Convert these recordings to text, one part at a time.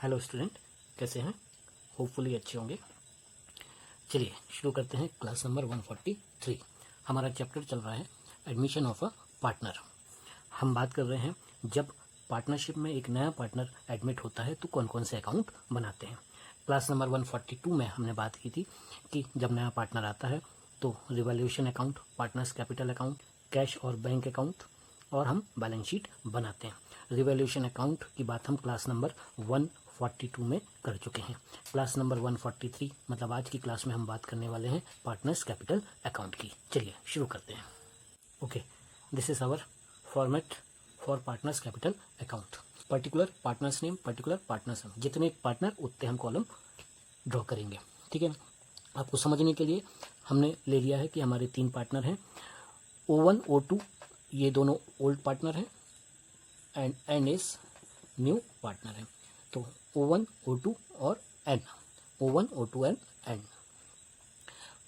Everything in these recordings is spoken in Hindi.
हेलो स्टूडेंट, कैसे हैं? होपफुली अच्छे होंगे। चलिए शुरू करते हैं। Class number 143। हमारा चैप्टर चल रहा है एडमिशन ऑफ अ पार्टनर। हम बात कर रहे हैं जब पार्टनरशिप में एक नया पार्टनर एडमिट होता है तो कौन कौन से अकाउंट बनाते हैं। क्लास नंबर 142 में हमने बात की थी कि जब नया पार्टनर आता है तो revaluation account, partners capital account, cash और बैंक अकाउंट और हम बैलेंस शीट बनाते हैं। रिवैल्यूएशन अकाउंट की बात हम क्लास नंबर 142 में कर चुके हैं। क्लास नंबर 143 मतलब आज की क्लास में हम बात करने वाले हैं पार्टनर्स कैपिटल अकाउंट की। चलिए शुरू करते हैं। Okay, this is our format for partners capital account. Particular partners name, particular partners name, जितने पार्टनर उतने हम कॉलम ड्रॉ करेंगे। ठीक है, आपको समझने के लिए हमने ले लिया है कि हमारे 3 पार्टनर हैं। O1 O2 ये दोनों ओल्ड पार्टनर हैं and N is new partner है। तो O1 O2 और N, O1 O2 and N।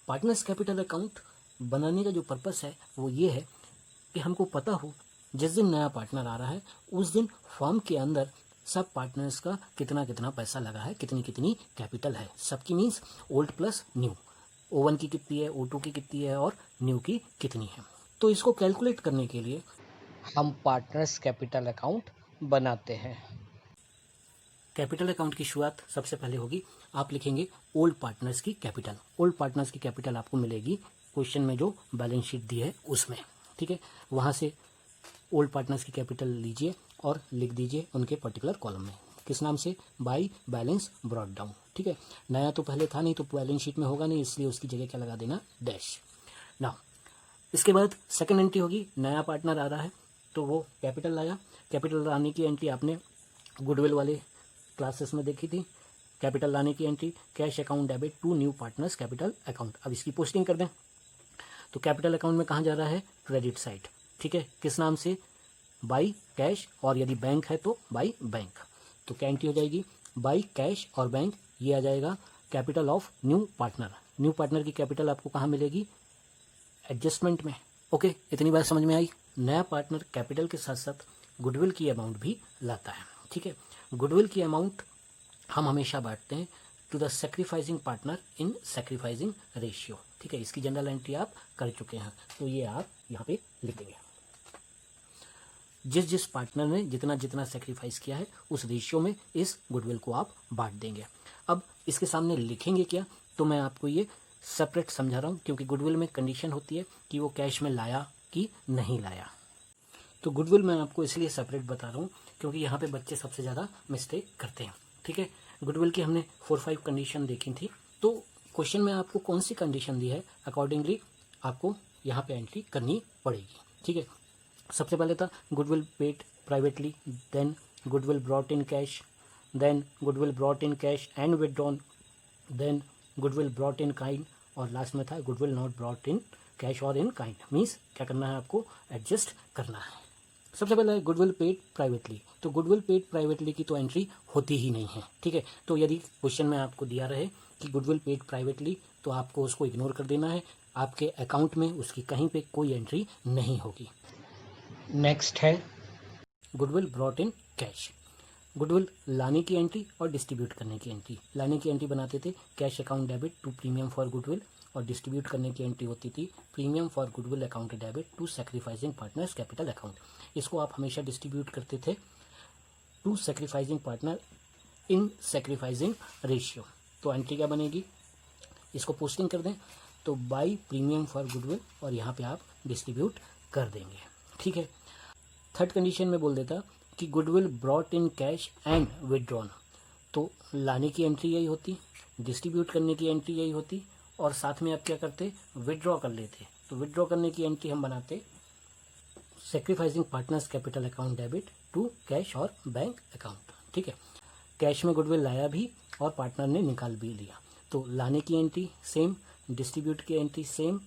Partners capital account बनाने का जो पर्पस है वो ये है कि हमको पता हो जिस दिन नया पार्टनर आ रहा है उस दिन फर्म के अंदर सब पार्टनर्स का कितना कितना पैसा लगा है, कितनी कितनी कैपिटल है सबकी। Means old plus new, O1 की कितनी है, O2 की कितनी है और न्यू की कितनी है। तो इसको कैलकुलेट करने के लिए हम पार्टनर्स कैपिटल अकाउंट बनाते हैं। कैपिटल अकाउंट की शुरुआत सबसे पहले होगी, आप लिखेंगे ओल्ड पार्टनर्स की कैपिटल। ओल्ड पार्टनर्स की कैपिटल आपको मिलेगी क्वेश्चन में जो बैलेंस शीट दी है उसमें। ठीक है, वहाँ से ओल्ड पार्टनर्स की कैपिटल लीजिए और लिख दीजिए उनके पर्टिकुलर कॉलम में। किस नाम से? By balance brought down. ठीक है, नया तो पहले था नहीं तो बैलेंस शीट में होगा नहीं, इसलिए उसकी जगह क्या लगा देना? डैश। नाउ इसके बाद सेकंड एंट्री होगी, नया पार्टनर आ रहा है तो वो कैपिटल लाया। कैपिटल लाने की एंट्री आपने गुडविल वाले क्लासेस में देखी थी। कैपिटल लाने की entry cash account debit to new partners capital account. अब इसकी पोस्टिंग कर दें तो कैपिटल अकाउंट में कहाँ जा रहा है? Credit side. ठीक है, किस नाम से? बाई कैश, और यदि बैंक है तो बाई बैंक। तो क्या एंट्री हो जाएगी? बाई कैश और बैंक, ये आ जाएगा capital of new partner. New partner की कैपिटल आपको कहाँ मिलेगी? एडजस्टमेंट में। ओके, इतनी बात समझ में आई। नया पार्टनर कैपिटल के साथ साथ गुडविल की अमाउंट भी लाता है। ठीक है, गुडविल की अमाउंट हम हमेशा बांटते हैं to the sacrificing partner in sacrificing ratio. ठीक है, इसकी जनरल एंट्री आप कर चुके हैं तो ये आप यहाँ पे लिख देंगे। जिस जिस पार्टनर ने जितना जितना सेक्रीफाइस किया है उस रेशियो में इस गुडविल को आप बांट देंगे। अब इसके सामने लिखेंगे क्या, तो मैं आपको ये सेपरेट समझा रहा हूँ क्योंकि गुडविल में कंडीशन होती है कि वो कैश में लाया कि नहीं लाया। तो गुडविल मैं आपको इसलिए सेपरेट बता रहा हूँ क्योंकि यहाँ पे बच्चे सबसे ज़्यादा मिस्टेक करते हैं। ठीक है, गुडविल की हमने 4-5 कंडीशन देखी थी, तो क्वेश्चन में आपको कौन सी कंडीशन दी है अकॉर्डिंगली आपको यहाँ पे एंट्री करनी पड़ेगी। ठीक है, सबसे पहले था goodwill paid privately, then goodwill brought in cash, then goodwill brought in cash and withdrawn, then goodwill brought in kind, और लास्ट में था goodwill not brought in cash और इन काइंड। मीन्स क्या करना है आपको? एडजस्ट करना है। सबसे पहले गुडविल पेड प्राइवेटली, तो गुडविल पेड प्राइवेटली की तो एंट्री होती ही नहीं है। ठीक है, तो यदि क्वेश्चन में आपको दिया रहे कि गुडविल पेड प्राइवेटली तो आपको उसको इग्नोर कर देना है, आपके अकाउंट में उसकी कहीं पे कोई एंट्री नहीं होगी। नेक्स्ट है goodwill brought in cash. Goodwill लाने की एंट्री और डिस्ट्रीब्यूट करने की एंट्री। लाने की एंट्री बनाते थे cash account debit to premium for goodwill, और डिस्ट्रीब्यूट करने की एंट्री होती थी premium for goodwill account debit to sacrificing partners capital account. इसको आप हमेशा डिस्ट्रीब्यूट करते थे to sacrificing partner in sacrificing ratio. तो एंट्री क्या बनेगी? इसको पोस्टिंग कर दें तो बाई प्रीमियम फॉर गुडविल, और यहाँ पे आप डिस्ट्रीब्यूट कर देंगे। ठीक है, थर्ड कंडीशन में बोल देता कि goodwill brought in cash and withdrawn, तो लाने की एंट्री यही होती, डिस्ट्रीब्यूट करने की एंट्री यही होती, और साथ में आप क्या करते? विदड्रॉ कर लेते। तो विदड्रॉ करने की एंट्री हम बनाते sacrificing partners capital account debit to cash और बैंक अकाउंट। ठीक है, कैश में गुडविल लाया भी और पार्टनर ने निकाल भी लिया, तो लाने की एंट्री सेम, डिस्ट्रीब्यूट की एंट्री सेम,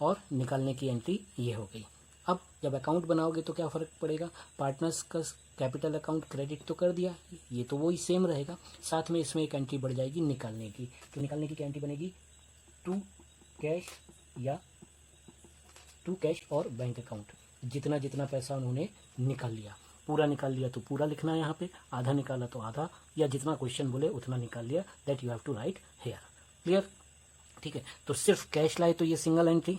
और निकालने की एंट्री ये हो गई। अब जब अकाउंट बनाओगे तो क्या फ़र्क पड़ेगा? पार्टनर्स का कैपिटल अकाउंट क्रेडिट तो कर दिया, ये तो वही सेम रहेगा, साथ में इसमें एक एंट्री बढ़ जाएगी निकालने की। तो निकालने की क्या एंट्री बनेगी? टू कैश या टू कैश और बैंक अकाउंट, जितना जितना पैसा उन्होंने निकाल लिया। पूरा निकाल लिया तो पूरा लिखना है यहाँ पे, आधा निकाला तो आधा, या जितना क्वेश्चन बोले उतना निकाल लिया, that you have to write here. Clear? ठीक है, तो सिर्फ कैश लाए तो ये सिंगल एंट्री,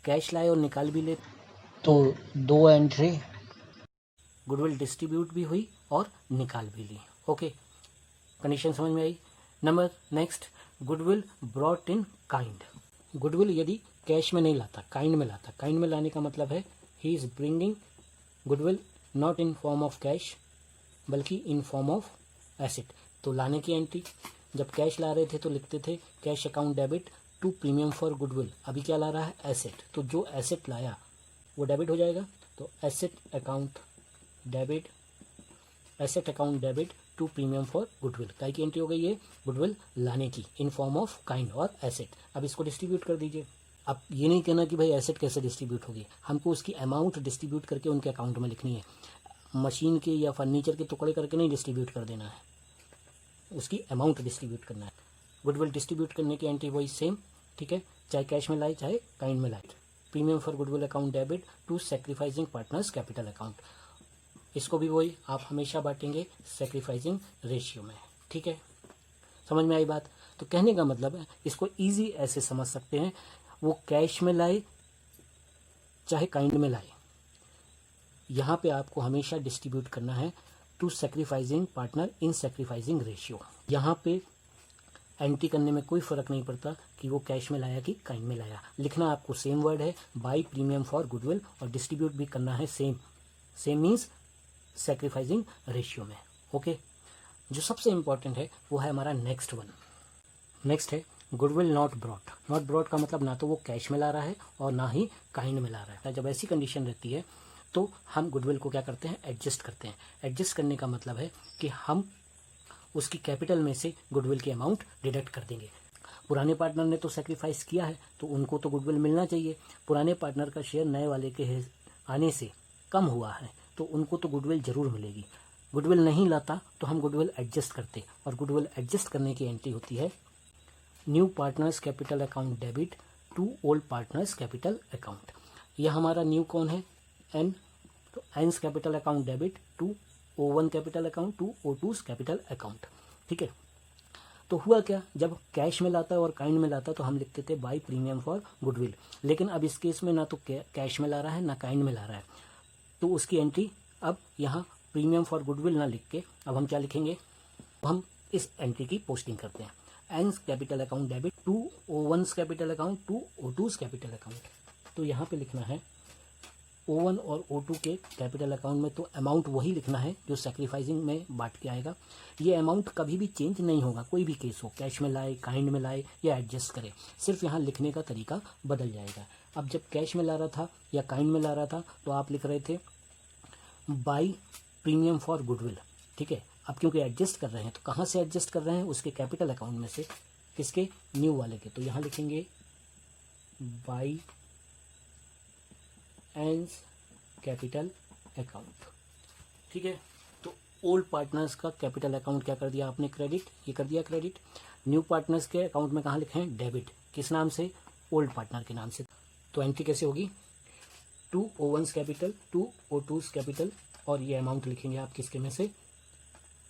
कैश लाए और निकाल भी ले तो 2 एंट्री, गुडविल डिस्ट्रीब्यूट भी हुई और निकाल भी ली। ओके, कंडीशन समझ में आई। Number next, goodwill brought in kind. Goodwill यदि कैश में नहीं लाता, काइंड में लाता, काइंड में लाने का मतलब है he is bringing goodwill not in form of cash बल्कि इन फॉर्म ऑफ एसेट। तो लाने की एंट्री, जब कैश ला रहे थे तो लिखते थे cash account debit to premium for goodwill, अभी क्या ला रहा है? एसेट। तो जो एसेट लाया वो डेबिट हो जाएगा, तो asset account debit, asset account debit to premium for goodwill. काय की एंट्री हो गई है? गुडविल लाने की इन फॉर्म ऑफ काइंड और एसेट। अब इसको डिस्ट्रीब्यूट कर दीजिए। अब ये नहीं कहना कि भाई एसेट कैसे डिस्ट्रीब्यूट होगी, हमको उसकी अमाउंट डिस्ट्रीब्यूट करके उनके अकाउंट में लिखनी है। मशीन के या फर्नीचर के टुकड़े करके नहीं डिस्ट्रीब्यूट कर देना है, उसकी अमाउंट डिस्ट्रीब्यूट करना है। गुडविल डिस्ट्रीब्यूट करने की एंट्री वही सेम, ठीक है, चाहे कैश में लाए चाहे काइंड में लाए। Premium for goodwill account debit to sacrificing partners capital account, इसको भी वही आप हमेशा बांटेंगे सैक्रिफाइसिंग रेशियो में। ठीक है, समझ में आई बात? तो कहने का मतलब है, इसको इजी ऐसे समझ सकते हैं, वो कैश में लाए चाहे काइंड में लाए, यहाँ पे आपको हमेशा डिस्ट्रीब्यूट करना है to sacrificing partner in sacrificing ratio. यहाँ पे एंट्री करने में कोई फर्क नहीं पड़ता कि वो कैश में लाया कि काइंड में लाया, लिखना आपको सेम वर्ड है, बाई प्रीमियम फॉर गुडविल, और डिस्ट्रीब्यूट भी करना है same, same means sacrificing ratio में। ओके, जो सबसे इंपॉर्टेंट है वो है हमारा नेक्स्ट वन। नेक्स्ट है goodwill not brought. Not brought का मतलब ना तो वो कैश में ला रहा है और ना ही काइंड में ला रहा है। जब ऐसी कंडीशन रहती है तो हम गुडविल को क्या करते हैं? एडजस्ट करते हैं। एडजस्ट करने का मतलब है कि हम उसकी कैपिटल में से गुडविल की अमाउंट डिडक्ट कर देंगे। पुराने पार्टनर ने तो सेक्रीफाइस किया है तो उनको तो गुडविल मिलना चाहिए। पुराने पार्टनर का शेयर नए वाले के आने से कम हुआ है तो उनको तो गुडविल जरूर मिलेगी। गुडविल नहीं लाता तो हम गुडविल एडजस्ट करते, और गुडविल एडजस्ट करने की एंट्री होती है new partners capital account debit to old partners capital account. यह हमारा न्यू कौन है? एन। तो N's capital account debit to O1 capital account to O2 capital account. ठीक है, तो हुआ क्या, जब कैश में लाता है और काइंड में लाता तो हम लिखते थे बाई प्रीमियम फॉर गुडविल, लेकिन अब इस केस में ना तो कैश में ला रहा है ना काइंड में ला रहा है, तो उसकी एंट्री अब यहाँ प्रीमियम फॉर गुडविल ना लिख के अब हम क्या लिखेंगे? हम इस एंट्री की पोस्टिंग करते हैं, N's capital account debit to O1 capital account to O2 capital account. तो यहाँ पे लिखना है O1 और O2 के कैपिटल अकाउंट में तो अमाउंट वही लिखना है जो सैक्रिफाइसिंग में बांट के आएगा। ये अमाउंट कभी भी चेंज नहीं होगा, कोई भी केस हो, कैश में लाए काइंड में लाए या एडजस्ट करे, सिर्फ यहाँ लिखने का तरीका बदल जाएगा। अब जब कैश में ला रहा था या काइंड में ला रहा था तो आप लिख रहे थे बाई प्रीमियम फॉर गुडविल। ठीक है, अब क्योंकि एडजस्ट कर रहे हैं तो कहाँ से एडजस्ट कर रहे हैं? उसके कैपिटल अकाउंट में से, किसके? न्यू वाले के। तो यहाँ लिखेंगे बाई एंड कैपिटल अकाउंट। ठीक है, तो ओल्ड पार्टनर्स का कैपिटल अकाउंट क्या कर दिया आपने? क्रेडिट, ये कर दिया क्रेडिट। न्यू पार्टनर्स के अकाउंट में कहाँ लिखे हैं? डेबिट। किस नाम से? ओल्ड पार्टनर के नाम से। तो एंट्री कैसे होगी? To O1 capital to O2 capital, और ये अमाउंट लिखेंगे आप किसके में से?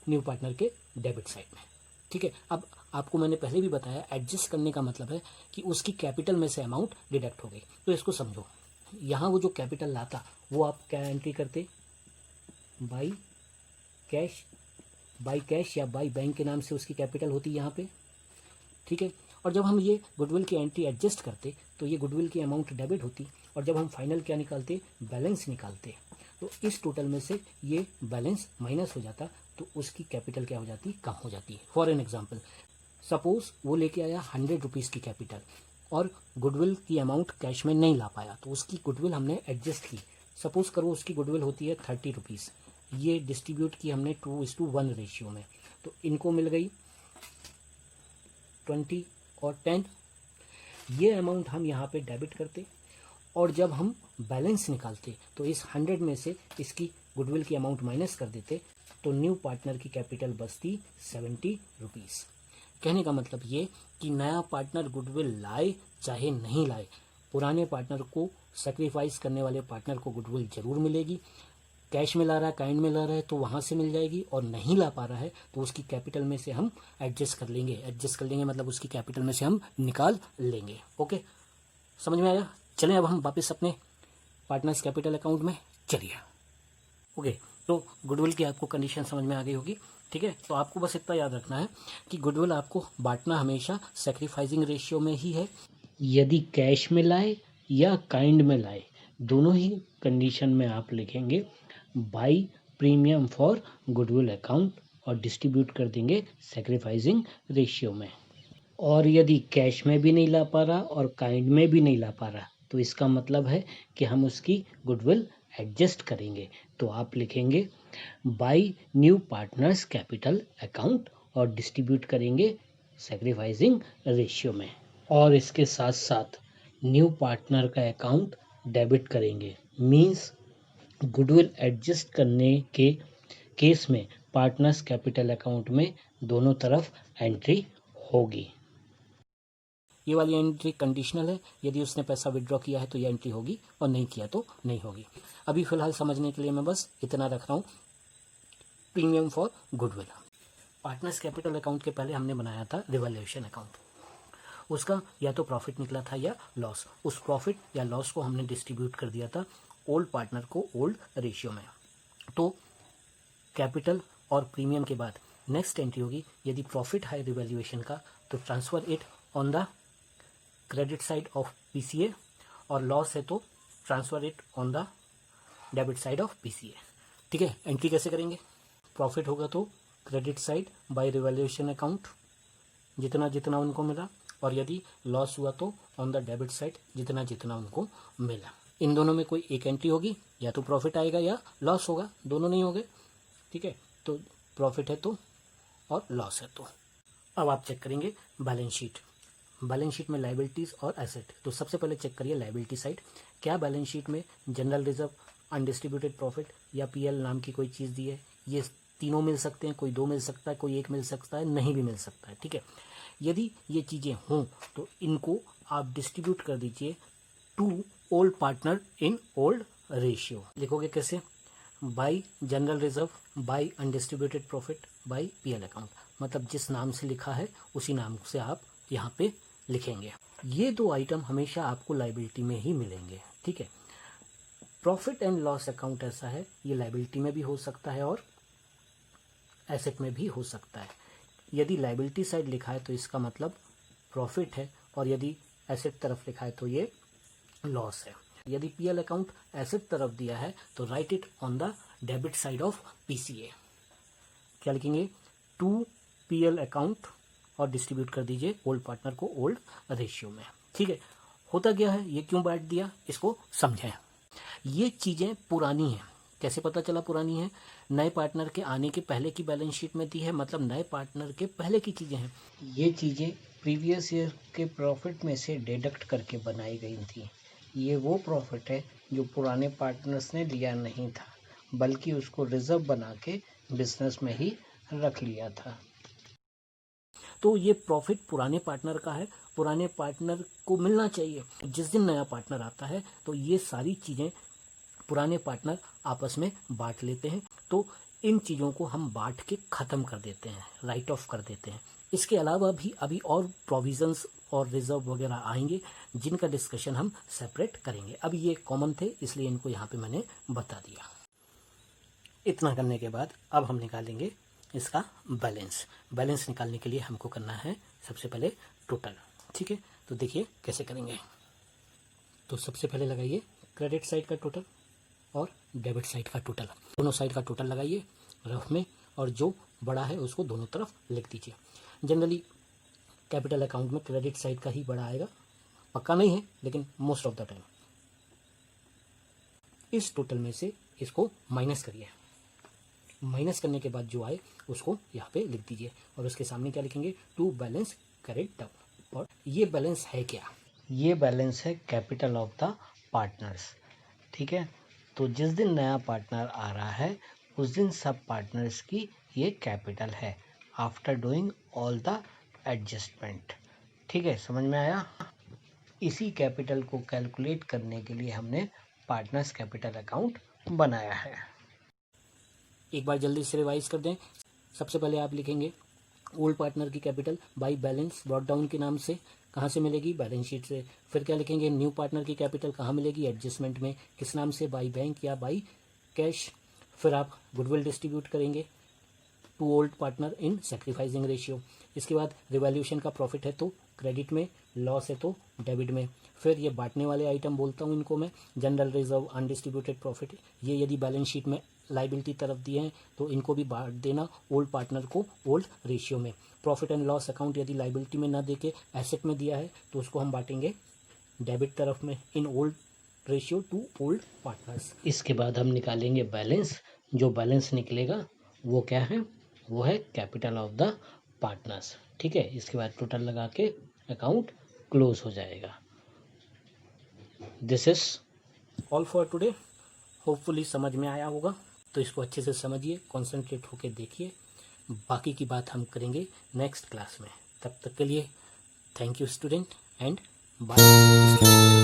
न्यू पार्टनर के डेबिट साइड में। ठीक है, अब आपको मैंने पहले भी बताया एडजस्ट करने का मतलब है कि उसकी कैपिटल में से अमाउंट डिडक्ट हो गई। तो इसको समझो, यहाँ वो जो कैपिटल लाता वो आप क्या एंट्री करते? बाई कैश या बाई बैंक के नाम से उसकी कैपिटल होती यहाँ पे। ठीक है, और जब हम ये गुडविल की एंट्री एडजस्ट करते तो ये गुडविल की अमाउंट डेबिट होती, और जब हम फाइनल क्या निकालते? बैलेंस निकालते। तो इस टोटल में से ये बैलेंस माइनस हो जाता तो उसकी कैपिटल क्या हो जाती? कम हो जाती है। फॉर एन एग्जाम्पल, सपोज वो लेके आया 100 रुपीज़ की कैपिटल और गुडविल की अमाउंट कैश में नहीं ला पाया तो उसकी गुडविल हमने एडजस्ट की। सपोज करो उसकी गुडविल होती है 30 रुपीज़, ये डिस्ट्रीब्यूट की हमने 2:1 रेशियो में, तो इनको मिल गई 20 और 10। ये अमाउंट हम यहाँ पे डेबिट करते, और जब हम बैलेंस निकालते तो इस 100 में से इसकी गुडविल की अमाउंट माइनस कर देते तो न्यू पार्टनर की कैपिटल बचती 70 रुपीज़। कहने का मतलब ये कि नया पार्टनर गुडविल लाए चाहे नहीं लाए, पुराने पार्टनर को सैक्रिफाइस करने वाले पार्टनर को गुडविल जरूर मिलेगी। कैश में ला रहा है, काइंड में ला रहा है तो वहाँ से मिल जाएगी, और नहीं ला पा रहा है तो उसकी कैपिटल में से हम एडजस्ट कर लेंगे मतलब उसकी कैपिटल में से हम निकाल लेंगे। ओके, समझ में आया? चलें अब हम वापस अपने पार्टनर्स कैपिटल अकाउंट में चलिए। ओके, तो गुडविल की आपको कंडीशन समझ में आ गई होगी। ठीक है, तो आपको बस इतना याद रखना है कि गुडविल आपको बांटना हमेशा सैक्रिफाइसिंग रेशियो में ही है। यदि कैश में लाए या काइंड में लाए, दोनों ही कंडीशन में आप लिखेंगे by premium for goodwill account और डिस्ट्रीब्यूट कर देंगे सैक्रिफाइसिंग रेशियो में। और यदि कैश में भी नहीं ला पा रहा और काइंड में भी नहीं ला पा रहा तो इसका मतलब है कि हम उसकी गुडविल एडजस्ट करेंगे। तो आप लिखेंगे by new partners capital account और डिस्ट्रीब्यूट करेंगे सैक्रिफाइसिंग रेशियो में। और इसके साथ साथ न्यू पार्टनर का अकाउंट डेबिट करेंगे। मींस गुडविल एडजस्ट करने के केस में पार्टनर्स कैपिटल अकाउंट में दोनों तरफ एंट्री होगी। ये वाली एंट्री कंडीशनल है, यदि उसने पैसा विड्रॉ किया है तो ये एंट्री होगी और नहीं किया तो नहीं होगी। अभी फिलहाल समझने के लिए मैं बस इतना रख रहा हूँ। Premium for goodwill, partners capital account के पहले हमने बनाया था रिवैल्यूएशन अकाउंट। उसका या तो प्रॉफिट निकला था या लॉस। उस प्रॉफिट या लॉस को हमने डिस्ट्रीब्यूट कर दिया था ओल्ड पार्टनर को ओल्ड रेशियो में। तो कैपिटल और प्रीमियम के बाद नेक्स्ट एंट्री होगी, यदि प्रॉफिट है रिवैल्यूएशन का तो transfer it on the credit side of PCA, और लॉस है तो transfer it on the debit side of PCA. ठीक है, एंट्री कैसे करेंगे? प्रॉफिट होगा तो credit side by revaluation account जितना जितना उनको मिला, और यदि लॉस हुआ तो ऑन द डेबिट साइड जितना जितना उनको मिला। इन दोनों में कोई एक एंट्री होगी, या तो प्रॉफिट आएगा या लॉस होगा, दोनों नहीं होंगे। ठीक है, तो प्रॉफिट है तो और लॉस है तो। अब आप चेक करेंगे बैलेंस शीट। बैलेंस शीट में लायबिलिटीज और एसेट। तो सबसे पहले चेक करिए लायबिलिटी साइड। क्या बैलेंस शीट में जनरल रिजर्व, अनडिस्ट्रीब्यूटेड प्रॉफिट या पीएल नाम की कोई चीज़ दी है? ये तीनों मिल सकते हैं, कोई दो मिल सकता है, कोई एक मिल सकता है, नहीं भी मिल सकता है। ठीक है, यदि ये चीज़ें हों तो इनको आप डिस्ट्रीब्यूट कर दीजिए to old partner in old ratio. लिखोगे कैसे? By general reserve, by undistributed profit, by PL account. मतलब जिस नाम से लिखा है उसी नाम से आप यहाँ पे लिखेंगे। ये दो आइटम हमेशा आपको लायबिलिटी में ही मिलेंगे। ठीक है, प्रॉफिट एंड लॉस अकाउंट ऐसा है, ये लायबिलिटी में भी हो सकता है और एसेट में भी हो सकता है। यदि लायबिलिटी साइड लिखा है तो इसका मतलब प्रॉफिट है, और यदि एसेट तरफ लिखा है तो ये लॉस है। यदि पीएल अकाउंट एसेट तरफ दिया है तो right it on the debit side of PCA. क्या लिखेंगे? टू पीएल अकाउंट और डिस्ट्रीब्यूट कर दीजिए ओल्ड पार्टनर को ओल्ड रेशियो में। ठीक है, होता क्या है, ये क्यों बांट दिया इसको समझें। ये चीज़ें पुरानी हैं। कैसे पता चला पुरानी है? नए पार्टनर के आने के पहले की बैलेंस शीट में दी है, मतलब नए पार्टनर के पहले की चीज़ें हैं। ये चीज़ें प्रीवियस ईयर के प्रॉफिट में से डिडक्ट करके बनाई गई थी। ये वो प्रॉफिट है जो पुराने पार्टनर्स ने लिया नहीं था, बल्कि उसको रिजर्व बना के बिजनेस में ही रख लिया था। तो ये प्रॉफिट पुराने पार्टनर का है, पुराने पार्टनर को मिलना चाहिए। जिस दिन नया पार्टनर आता है तो ये सारी चीज़ें पुराने पार्टनर आपस में बांट लेते हैं। तो इन चीज़ों को हम बांट के ख़त्म कर देते हैं, राइट ऑफ कर देते हैं। इसके अलावा भी अभी और प्रोविजंस और रिजर्व वगैरह आएंगे जिनका डिस्कशन हम सेपरेट करेंगे। अब ये कॉमन थे इसलिए इनको यहाँ पे मैंने बता दिया। इतना करने के बाद अब हम निकालेंगे इसका बैलेंस। बैलेंस निकालने के लिए हमको करना है सबसे पहले टोटल। ठीक है, तो देखिए कैसे करेंगे। तो सबसे पहले लगाइए क्रेडिट साइड का टोटल और डेबिट साइड का टोटल, दोनों साइड का टोटल लगाइए रफ में, और जो बड़ा है उसको दोनों तरफ लिख दीजिए। जनरली कैपिटल अकाउंट में क्रेडिट साइड का ही बड़ा आएगा, पक्का नहीं है लेकिन मोस्ट ऑफ द टाइम। इस टोटल में से इसको माइनस करिए। माइनस करने के बाद जो आए उसको यहाँ पे लिख दीजिए, और उसके सामने क्या लिखेंगे? To balance carried down. और ये बैलेंस है क्या? ये बैलेंस है कैपिटल ऑफ द पार्टनर्स। ठीक है, तो जिस दिन नया पार्टनर आ रहा है उस दिन सब पार्टनर्स की ये कैपिटल है after doing all the adjustment. ठीक है, समझ में आया? इसी कैपिटल को कैलकुलेट करने के लिए हमने पार्टनर्स कैपिटल अकाउंट बनाया है। एक बार जल्दी से रिवाइज कर दें। सबसे पहले आप लिखेंगे ओल्ड पार्टनर की capital by balance brought down के नाम से, कहाँ से मिलेगी, बैलेंस शीट से। फिर क्या लिखेंगे, न्यू पार्टनर की कैपिटल कहाँ मिलेगी, एडजस्टमेंट में, किस नाम से, बाई बैंक या बाई कैश। फिर आप गुडविल डिस्ट्रीब्यूट करेंगे to old partner in sacrificing ratio. इसके बाद रिवैल्यूएशन का प्रॉफिट है तो क्रेडिट में, लॉस है तो डेबिट में। फिर ये बांटने वाले आइटम बोलता हूँ इनको मैं, जनरल रिजर्व, अनडिस्ट्रीब्यूटेड प्रॉफिट, ये यदि बैलेंस शीट में लाइबिलिटी तरफ दिए हैं तो इनको भी बांट देना ओल्ड पार्टनर को ओल्ड रेशियो में। प्रॉफिट एंड लॉस अकाउंट यदि लाइबिलिटी में ना देके एसेट में दिया है तो उसको हम बांटेंगे डेबिट तरफ में इन old ratio two old partners. इसके बाद हम निकालेंगे बैलेंस। जो बैलेंस निकलेगा वो क्या है, वो है कैपिटल ऑफ द पार्टनर्स। ठीक है, इसके बाद टोटल लगा के अकाउंट क्लोज हो जाएगा। This is all for today. Hopefully समझ में आया होगा, तो इसको अच्छे से समझिए, कॉन्सेंट्रेट होकर देखिए। बाकी की बात हम करेंगे नेक्स्ट क्लास में। तब तक के लिए thank you student and bye.